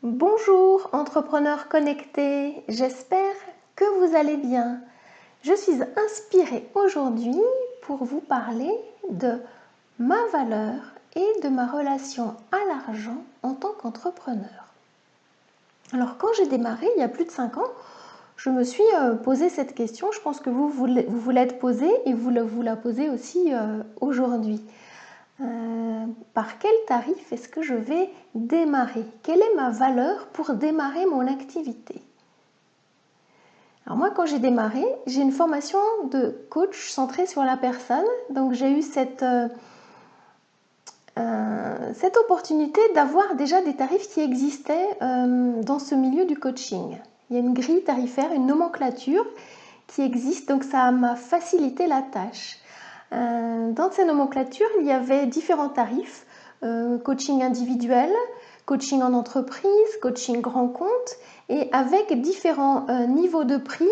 Bonjour entrepreneurs connectés, j'espère que vous allez bien. Je suis inspirée aujourd'hui pour vous parler de ma valeur et de ma relation à l'argent en tant qu'entrepreneur. Alors quand j'ai démarré il y a plus de 5 ans, je me suis posé cette question, je pense que vous l'êtes posée et vous la posez aussi aujourd'hui. Par quel tarif est-ce que je vais démarrer? Quelle est ma valeur pour démarrer mon activité? Alors moi, quand j'ai démarré, j'ai une formation de coach centrée sur la personne. Donc j'ai eu cette opportunité d'avoir déjà des tarifs qui existaient dans ce milieu du coaching. Il y a une grille tarifaire, une nomenclature qui existe, donc ça m'a facilité la tâche. Dans ces nomenclatures, il y avait différents tarifs, coaching individuel, coaching en entreprise, coaching grand compte, et avec différents niveaux de prix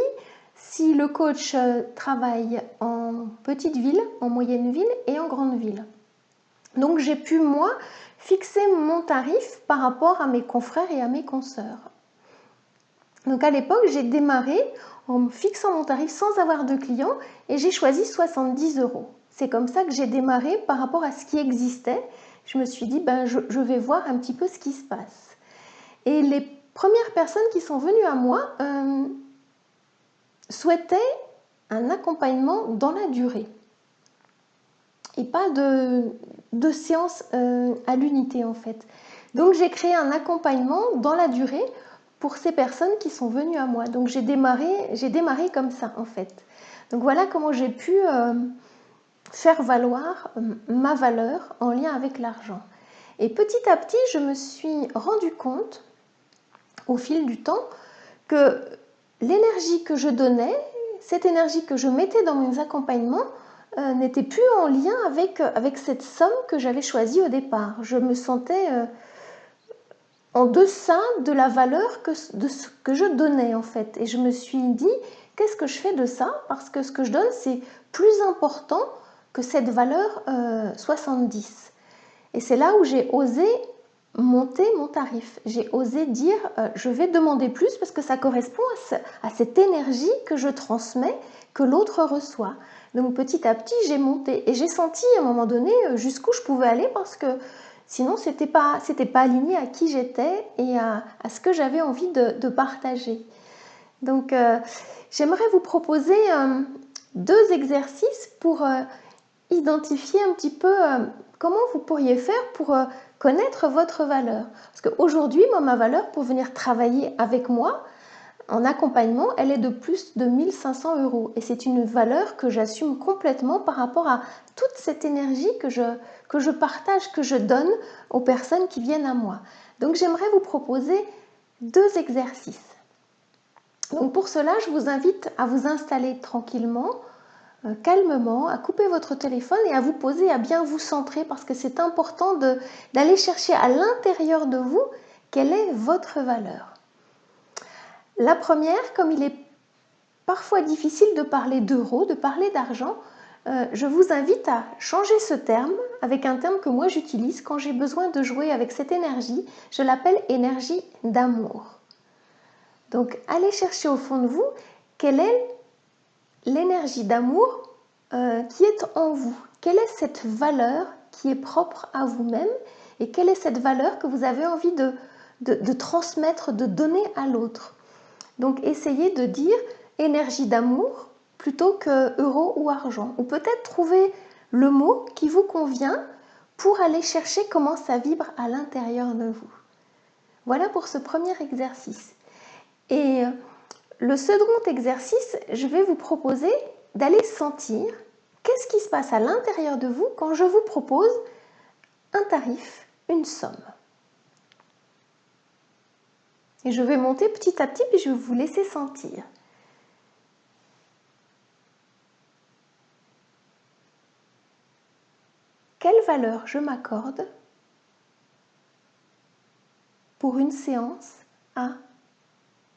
si le coach travaille en petite ville, en moyenne ville et en grande ville. Donc j'ai pu, moi, fixer mon tarif par rapport à mes confrères et à mes consoeurs. Donc à l'époque, j'ai démarré en fixant mon tarif sans avoir de clients et j'ai choisi 70 €. C'est comme ça que j'ai démarré par rapport à ce qui existait. Je me suis dit, je vais voir un petit peu ce qui se passe. Et les premières personnes qui sont venues à moi souhaitaient un accompagnement dans la durée et pas de séance à l'unité en fait. Donc j'ai créé un accompagnement dans la durée pour ces personnes qui sont venues à moi. Donc j'ai démarré comme ça en fait. Donc voilà comment j'ai pu faire valoir ma valeur en lien avec l'argent. Et petit à petit, je me suis rendu compte au fil du temps que l'énergie que je donnais, cette énergie que je mettais dans mes accompagnements, n'était plus en lien avec cette somme que j'avais choisie au départ. Je me sentais en deçà de la valeur de ce que je donnais en fait. Et je me suis dit, qu'est-ce que je fais de ça? Parce que ce que je donne, c'est plus important que cette valeur 70. Et c'est là où j'ai osé monter mon tarif. J'ai osé dire, je vais demander plus parce que ça correspond à cette énergie que je transmets, que l'autre reçoit. Donc petit à petit, j'ai monté et j'ai senti à un moment donné jusqu'où je pouvais aller parce que sinon, c'était pas aligné à qui j'étais et à ce que j'avais envie de partager. Donc, j'aimerais vous proposer 2 exercices pour identifier un petit peu comment vous pourriez faire pour connaître votre valeur. Parce qu'aujourd'hui, moi, ma valeur pour venir travailler avec moi en accompagnement, elle est de plus de 1 500 €. Et c'est une valeur que j'assume complètement par rapport à toute cette énergie que je partage, que je donne aux personnes qui viennent à moi. Donc j'aimerais vous proposer 2 exercices. Donc pour cela, je vous invite à vous installer tranquillement, calmement, à couper votre téléphone et à vous poser, à bien vous centrer parce que c'est important d'aller chercher à l'intérieur de vous quelle est votre valeur. La première, comme il est parfois difficile de parler d'euros, de parler d'argent, je vous invite à changer ce terme avec un terme que moi j'utilise quand j'ai besoin de jouer avec cette énergie. Je l'appelle énergie d'amour. Donc allez chercher au fond de vous quelle est l'énergie d'amour qui est en vous. Quelle est cette valeur qui est propre à vous-même et quelle est cette valeur que vous avez envie de transmettre, de donner à l'autre. Donc essayez de dire énergie d'amour plutôt que euro ou argent. Ou peut-être trouver le mot qui vous convient pour aller chercher comment ça vibre à l'intérieur de vous. Voilà pour ce premier exercice. Et le second exercice, je vais vous proposer d'aller sentir qu'est-ce qui se passe à l'intérieur de vous quand je vous propose un tarif, une somme. Et je vais monter petit à petit, puis je vais vous laisser sentir. Quelle valeur je m'accorde pour une séance à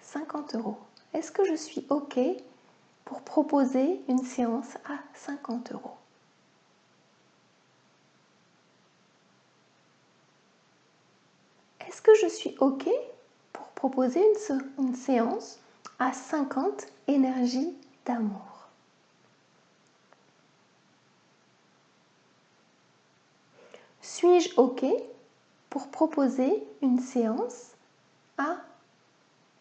50 €? Est-ce que je suis OK pour proposer une séance à 50 €? Est-ce que je suis OK proposer une séance à 50 énergies d'amour. Suis-je OK pour proposer une séance à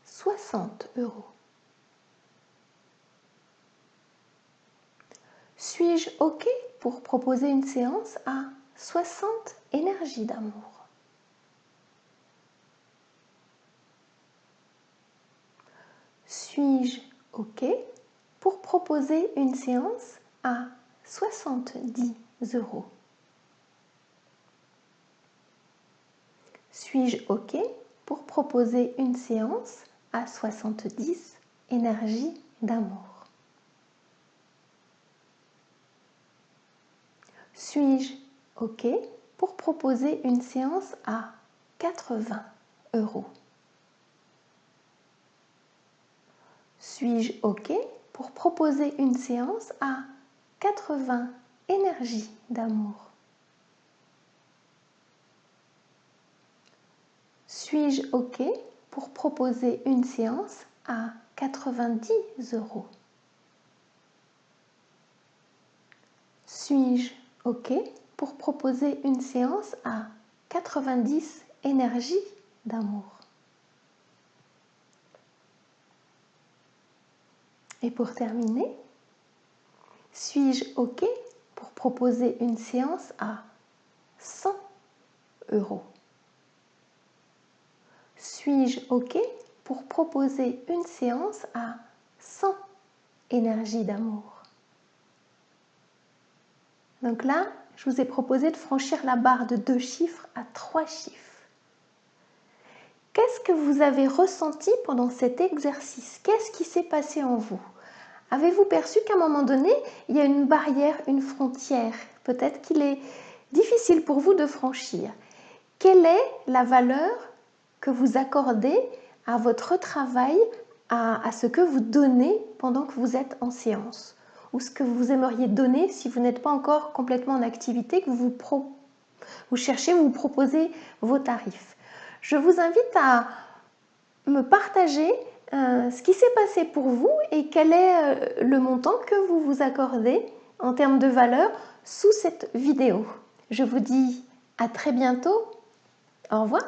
60 €? Suis-je OK pour proposer une séance à 60 énergies d'amour? Suis-je OK pour proposer une séance à 70 €? Suis-je OK pour proposer une séance à 70 énergies d'amour? Suis-je OK pour proposer une séance à 80 €? Suis-je OK pour proposer une séance à 80 énergies d'amour? Suis-je OK pour proposer une séance à 90 €? Suis-je OK pour proposer une séance à 90 énergies d'amour? Et pour terminer, suis-je OK pour proposer une séance à 100 €? Suis-je OK pour proposer une séance à 100 énergies d'amour? Donc là, je vous ai proposé de franchir la barre de 2 chiffres à 3 chiffres. Qu'est-ce que vous avez ressenti pendant cet exercice? Qu'est-ce qui s'est passé en vous? Avez-vous perçu qu'à un moment donné, il y a une barrière, une frontière? Peut-être qu'il est difficile pour vous de franchir. Quelle est la valeur que vous accordez à votre travail, à ce que vous donnez pendant que vous êtes en séance? Ou ce que vous aimeriez donner si vous n'êtes pas encore complètement en activité, que vous cherchez, vous proposez vos tarifs. Je vous invite à me partager ce qui s'est passé pour vous et quel est le montant que vous vous accordez en termes de valeur sous cette vidéo. Je vous dis à très bientôt. Au revoir.